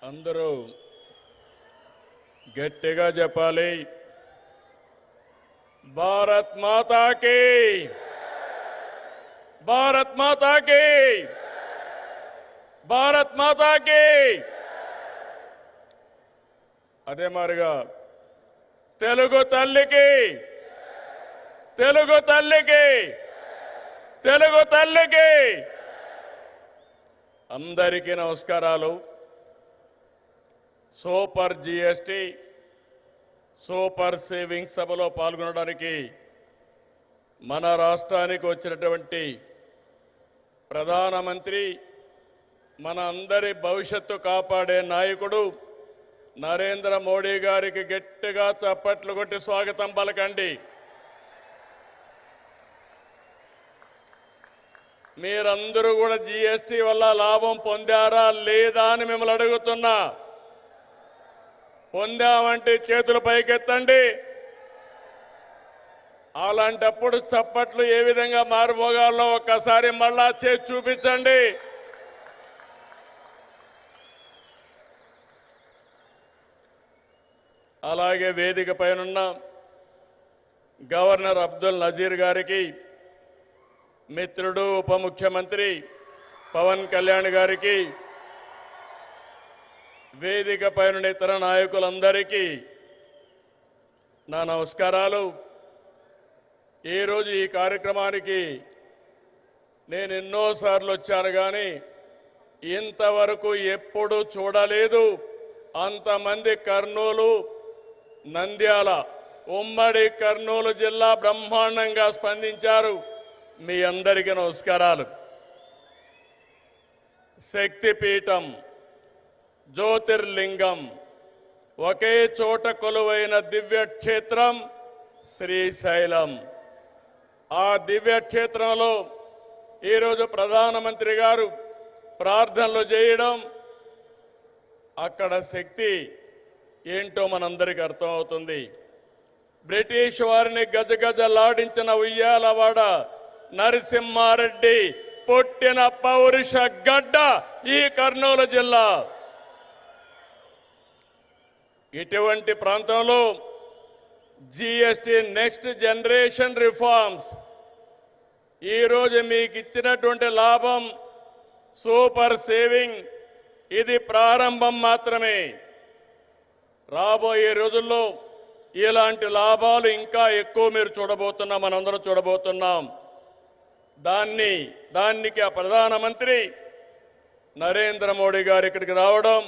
అందరూ గట్టిగా చెప్పాలి. భారత్ మాతా కీ, భారత్ మాతా కీ, భారత్ మాతా కీ. అదే మారిగా తెలుగు తల్లికి, తెలుగు తల్లికి, తెలుగు తల్లికి అందరికీ నమస్కారాలు. సూపర్ జిఎస్టి సూపర్ సేవింగ్స్ సభలో పాల్గొనడానికి మన రాష్ట్రానికి వచ్చినటువంటి ప్రధానమంత్రి, మన అందరి భవిష్యత్తు కాపాడే నాయకుడు నరేంద్ర మోడీ గారికి గట్టిగా చప్పట్లు కొట్టి స్వాగతం పలకండి. మీరందరూ కూడా జిఎస్టి వల్ల లాభం పొందారా లేదా అని మిమ్మల్ని అడుగుతున్నా. పొందామంటే చేతులు పైకెత్తండి. అలాంటప్పుడు చప్పట్లు ఏ విధంగా మారుమోగాలో ఒక్కసారి మళ్ళా చేసి చూపించండి. అలాగే వేదిక పైనున్న గవర్నర్ అబ్దుల్ నజీర్ గారికి, మిత్రుడు ఉప ముఖ్యమంత్రి పవన్ కళ్యాణ్ గారికి, వేదిక పైన ఇతర నాయకులందరికీ నా నమస్కారాలు. ఈరోజు ఈ కార్యక్రమానికి నేను ఎన్నోసార్లు వచ్చాను కానీ ఇంతవరకు ఎప్పుడు చూడలేదు. అంతమంది కర్నూలు, నంద్యాల, ఉమ్మడి కర్నూలు జిల్లా బ్రహ్మాండంగా స్పందించారు. మీ అందరికీ నమస్కారాలు. శక్తిపీఠం, జ్యోతిర్లింగం, ఒకే చోట కొలువైన దివ్యక్షేత్రం శ్రీశైలం. ఆ దివ్యక్షేత్రంలో ఈరోజు ప్రధానమంత్రి గారు ప్రార్థనలు చేయడం, అక్కడ శక్తి ఏంటో మనందరికీ అర్థమవుతుంది. బ్రిటిష్ వారిని గజగజలాడించిన ఉయ్యాలవాడ నరసింహారెడ్డి పుట్టిన పౌరుష గడ్డ ఈ కర్నూలు జిల్లా. ఇటువంటి ప్రాంతంలో జిఎస్టి నెక్స్ట్ జనరేషన్ రిఫార్మ్స్ ఈరోజు మీకు ఇచ్చినటువంటి లాభం సూపర్ సేవింగ్, ఇది ప్రారంభం మాత్రమే. రాబోయే రోజుల్లో ఇలాంటి లాభాలు ఇంకా ఎక్కువ మీరు చూడబోతున్నాం, మనందరం చూడబోతున్నాం. దానికి ఆ ప్రధానమంత్రి నరేంద్ర మోడీ గారు ఇక్కడికి రావడం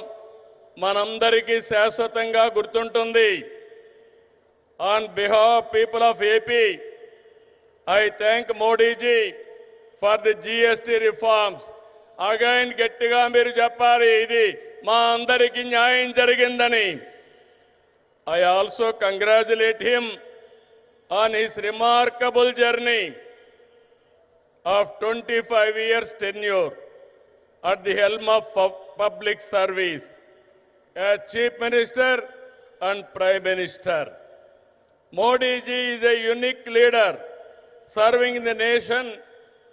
మనందరికీ శాశ్వతంగా గుర్తుంటుంది. On behalf people of AP, I thank Modiji for the GST reforms. Again గట్టిగా మీరు చెప్పాలి, ఇది మా అందరికీ న్యాయం జరిగిందని. I also congratulate him on his remarkable journey of 25 years tenure at the helm of public service as Chief Minister and Prime Minister. Modi ji is a unique leader serving the nation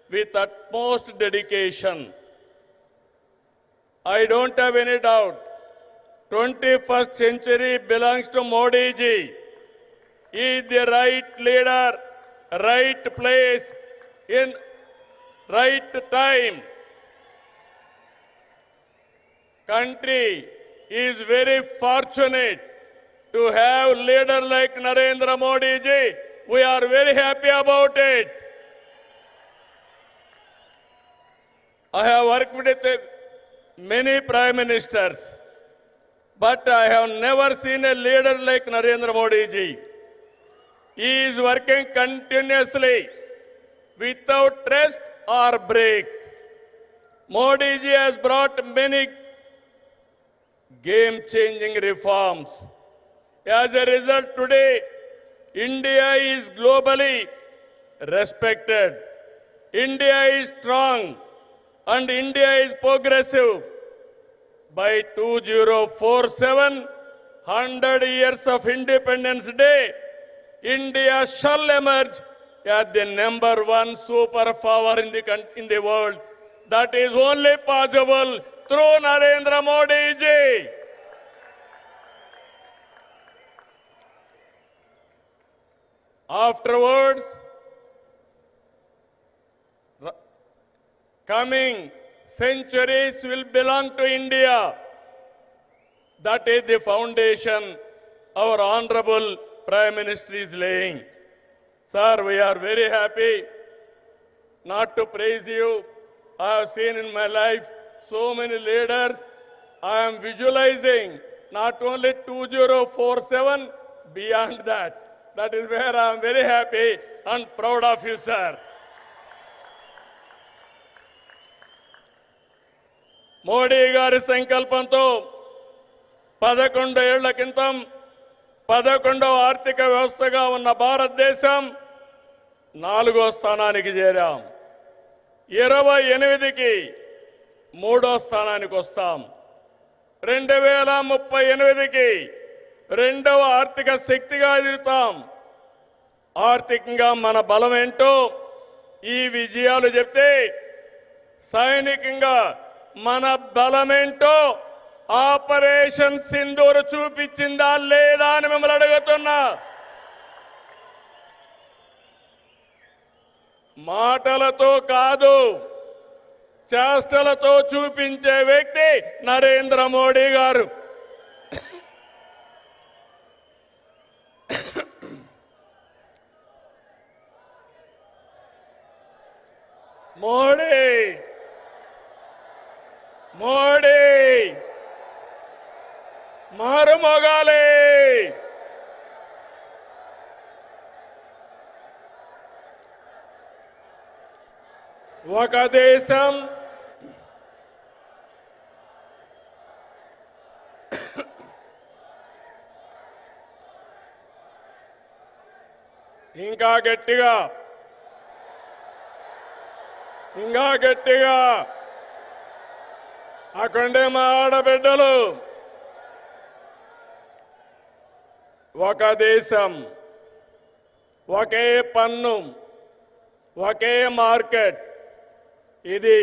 with utmost dedication. I don't have any doubt 21st century belongs to Modi ji. He is the right leader, right place, in right time. Country is very fortunate to have leader like Narendra Modi ji. We are very happy about it. I have worked with many prime ministers, but I have never seen a leader like Narendra Modi ji. He is working continuously without rest or break. Modi ji has brought many game-changing reforms. As a result, today, India is globally respected. India is strong and India is progressive. By 2047, 100 years of Independence Day, India shall emerge as the #1 superpower in the world. That is only possible through Narendra Modi ji. Afterwards, coming centuries will belong to India. That is the foundation our Honorable Prime Minister is laying. Sir, we are very happy not to praise you. I have seen in my life so many leaders. I am visualizing not only 2047, beyond that. That is where I am very happy and proud of you, sir. Modi గారి సంకల్పంతో 11 ఏళ్ల క్రితం 11వ ఆర్థిక వ్యవస్థగా ఉన్న భారతదేశం 4వ స్థానానికి చేరాం. 28కి 3వ స్థానానికి వస్తాం. 2038కి 2వ ఆర్థిక శక్తిగా ఎదుగుతాం. ఆర్థికంగా మన బలం ఏంటో ఈ విజయాలు చెప్తే, సైనికంగా మన బలమేంటో ఆపరేషన్ సింధూర్ చూపించిందా లేదా అని మిమ్మల్ని అడుగుతున్నా. మాటలతో కాదు, చేష్టలతో చూపించే వ్యక్తి నరేంద్ర మోడీ గారు. మోడీ మోడీ మారుమోగాలి. ఒక దేశం ఇంకా గట్టిగా అక్కడే మా ఆడబిడ్డలు. ఒక దేశం, ఒకే పన్ను, ఒకే మార్కెట్. ఇది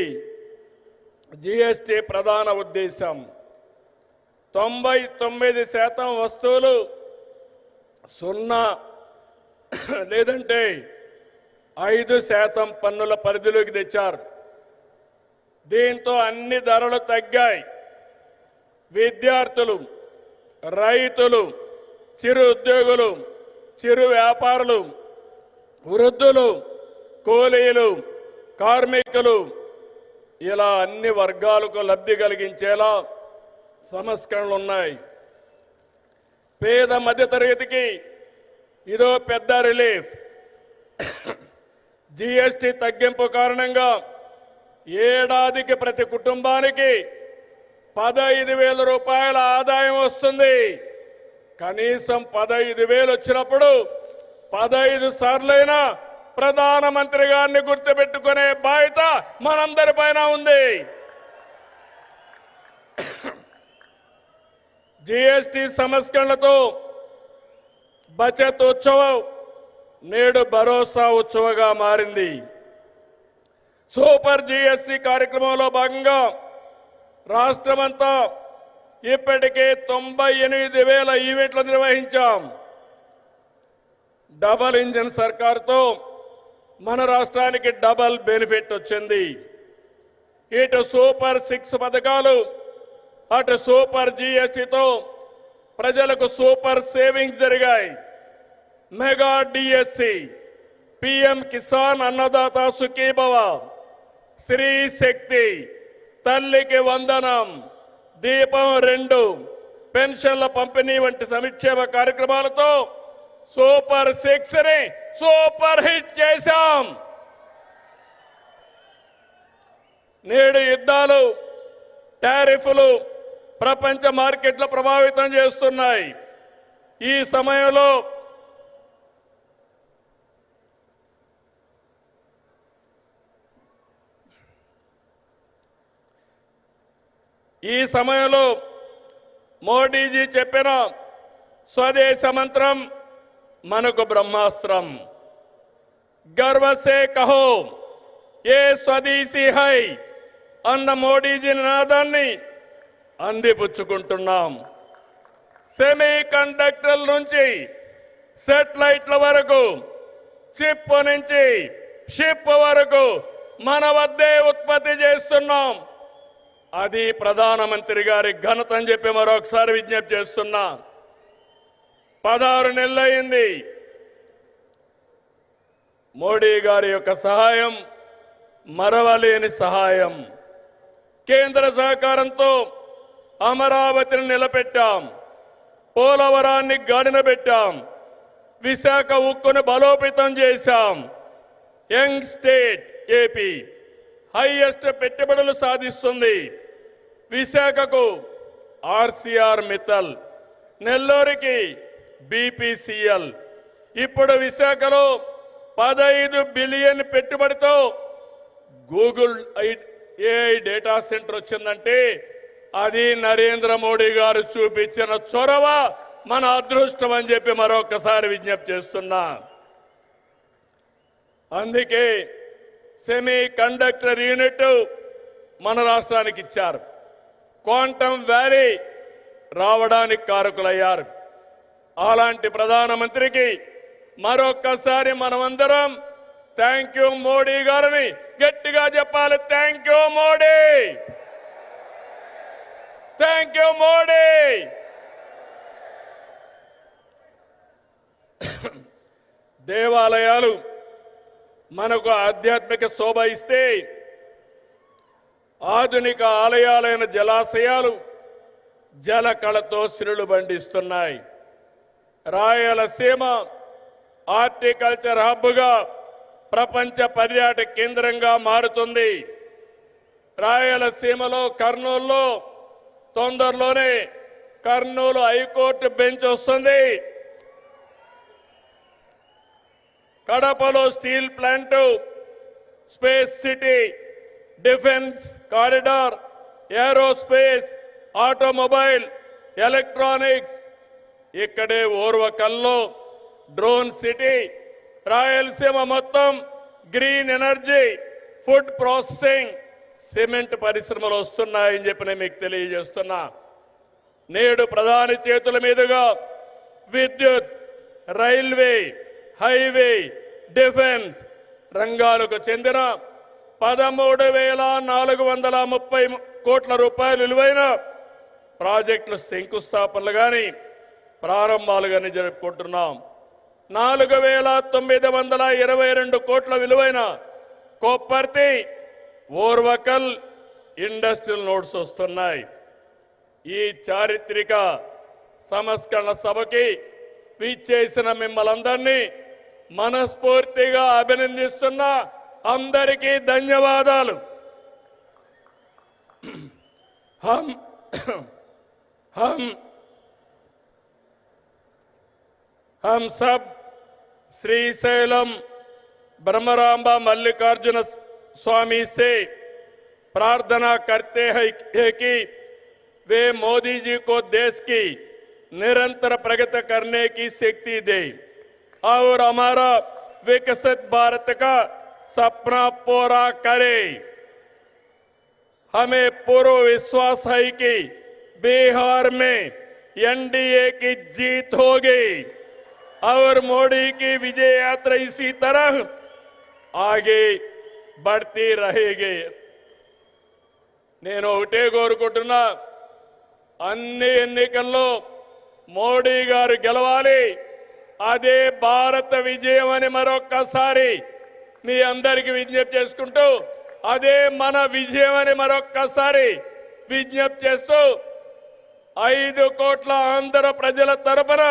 జిఎస్టి ప్రధాన ఉద్దేశం. 99% వస్తువులు 0 లేదంటే 5% పన్నుల పరిధిలోకి తెచ్చారు. దీంతో అన్ని ధరలు తగ్గాయి. విద్యార్థులు, రైతులు, చిరు ఉద్యోగులు, చిరు వ్యాపారులు, వృద్ధులు, కూలీలు, కార్మికులు, ఇలా అన్ని వర్గాలకు లబ్ధి కలిగించేలా సంస్కరణలు ఉన్నాయి. పేద మధ్యతరగతికి ఇదో పెద్ద రిలీఫ్. జిఎస్టి తగ్గింపు కారణంగా ఏడాదికి ప్రతి కుటుంబానికి 15,000 రూపాయల ఆదాయం వస్తుంది. కనీసం 15,000 వచ్చినప్పుడు 15 సార్లైనా ప్రధానమంత్రి గారిని గుర్తుపెట్టుకునే బాధ్యత మనందరిపైన ఉంది. జిఎస్టి సంస్కరణలతో బచత్ ఉత్సవం నేడు భరోసా ఉత్సవంగా మారింది. సూపర్ జిఎస్టి కార్యక్రమంలో భాగంగా రాష్ట్రమంతా ఇప్పటికే 98,000 ఈవెంట్లు నిర్వహించాం. డబల్ ఇంజిన్ సర్కార్తో మన రాష్ట్రానికి డబల్ బెనిఫిట్ వచ్చింది. ఇటు సూపర్ 6 పథకాలు, అటు సూపర్ జిఎస్టితో ప్రజలకు సూపర్ సేవింగ్స్ జరిగాయి. Mega DSC, PM Kisan Annadata Sukhibhava, Shri శక్తి, తల్లికి వందనం, దీపం 2, పెన్షన్ల పంపిణీ వంటి సంక్షేమ కార్యక్రమాలతో సూపర్ 6ని సూపర్ హిట్ చేశాం. నేడు యుద్ధాలు, టారిఫ్లు ప్రపంచ మార్కెట్లు ప్రభావితం చేస్తున్నాయి. ఈ సమయంలో మోడీజీ చెప్పిన స్వదేశ మంత్రం మనకు బ్రహ్మాస్త్రం. गर्व से कहो ये स्वदेशी है, అన్న మోడీజీ నినాదాన్ని అందిపుచ్చుకుంటున్నాం. సెమీ కండక్టర్ల నుంచి సెటిలైట్ల వరకు, చిప్ నుంచి షిప్ వరకు మన వద్దే ఉత్పత్తి చేస్తున్నాం. అది ప్రధానమంత్రి గారి ఘనత అని చెప్పి మరొకసారి విజ్ఞప్తి చేస్తున్నా. 16 నెలలైంది. మోడీ గారి యొక్క సహాయం మరవలేని సహాయం. కేంద్ర సహకారంతో అమరావతిని నిలబెట్టాం, పోలవరాన్ని గాడిన పెట్టాం, విశాఖ ఉక్కును బలోపేతం చేశాం. యంగ్ స్టేట్ ఏపీ హైయెస్ట్ పెట్టుబడులు సాధిస్తుంది. విశాఖకు ఆర్సీఆర్ మిత్తల్, నెల్లూరుకి బీపీసీఎల్. ఇప్పుడు విశాఖలో 15 బిలియన్ పెట్టుబడితో గూగుల్ ఏఐ డేటా సెంటర్ వచ్చిందంటే అది నరేంద్ర మోడీ గారు చూపించిన చొరవ, మన అదృష్టం అని చెప్పి మరొకసారి విజ్ఞప్తి చేస్తున్నా. అందుకే సెమీ కండక్టర్ యూనిట్ మన రాష్ట్రానికి ఇచ్చారు. క్వాంటమ్ వ్యాలీ రావడానికి కారకులయ్యారు. అలాంటి ప్రధానమంత్రికి మరొక్కసారి మనమందరం థ్యాంక్ యూ మోడీ గారిని గట్టిగా చెప్పాలి. Thank you Modi, thank you Modi. దేవాలయాలు మనకు ఆధ్యాత్మిక శోభ ఇస్తే, ఆధునిక ఆలయాలైన జలాశయాలు జల కళతో సిరులు బండిస్తున్నాయి. రాయలసీమ హార్టికల్చర్ హబ్గా ప్రపంచ పర్యాటక కేంద్రంగా మారుతుంది. రాయలసీమలో కర్నూలులో తొందరలోనే కర్నూలు హైకోర్టు బెంచ్ వస్తుంది. కడపలో steel plant, space city, defence corridor, aerospace, automobile, electronics. ఇక్కడే ఓర్వకల్లో డ్రోన్ సిటీ. రాయలసీమ మొత్తం green energy, food processing, cement పరిశ్రమలు వస్తున్నాయని చెప్పి నేను మీకు తెలియజేస్తున్నా. నేడు ప్రధాని చేతుల మీదుగా విద్యుత్, రైల్వే, హైవే, డిఫెన్స్ రంగాలకు చెందిన 13,430 కోట్ల రూపాయలు విలువైన ప్రాజెక్టులు శంకుస్థాపనలు కానీ ప్రారంభాలు కానీ జరుపుకుంటున్నాం. 4,922 కోట్ల విలువైన కొప్పర్తి, ఓర్వకల్ ఇండస్ట్రియల్ నోడ్స్ వస్తున్నాయి. ఈ చారిత్రక సంస్కరణ సభకి విచ్చేసిన మిమ్మల్ందరినీ మనస్ఫూర్తిగా అభినందిస్తున్నా. అందరికీ ధన్యవాదాలు. हम सब श्रीशैलम ब्रह्मरांबा मल्लिकार्जुन स्वामी से प्रार्थना करते हैं कि वे मोदी जी को देश की निरंतर प्रगति करने की शक्ति दे और हमारा विकसित भारत का सपना पूरा करे। हमें पूरा विश्वास है कि बिहार में एनडीए की जीत होगी और मोदी की विजय यात्रा इसी तरह आगे बढ़ती रहेगी। నేను ఒకటే కోరుకుంటున్నా, అన్ని ఎన్నికల్లో మోడీ గారు గెలవాలి. అదే భారత విజయం అని మరొక్కసారి మీ అందరికీ విజ్ఞప్తి చేసుకుంటూ, అదే మన విజయం అని మరొక్కసారి విజ్ఞప్తి చేస్తూ 5 కోట్ల ఆంధ్ర ప్రజల తరపున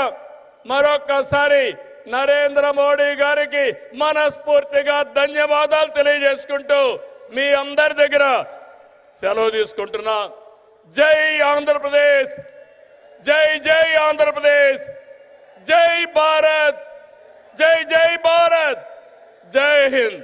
మరొక్కసారి నరేంద్ర మోడీ గారికి మనస్ఫూర్తిగా ధన్యవాదాలు తెలియజేసుకుంటూ మీ అందరి దగ్గర సెలవు తీసుకుంటున్నా. జై ఆంధ్రప్రదేశ్, జై జై ఆంధ్రప్రదేశ్, జై భారత్, జై జై భారత్, జై హింద్.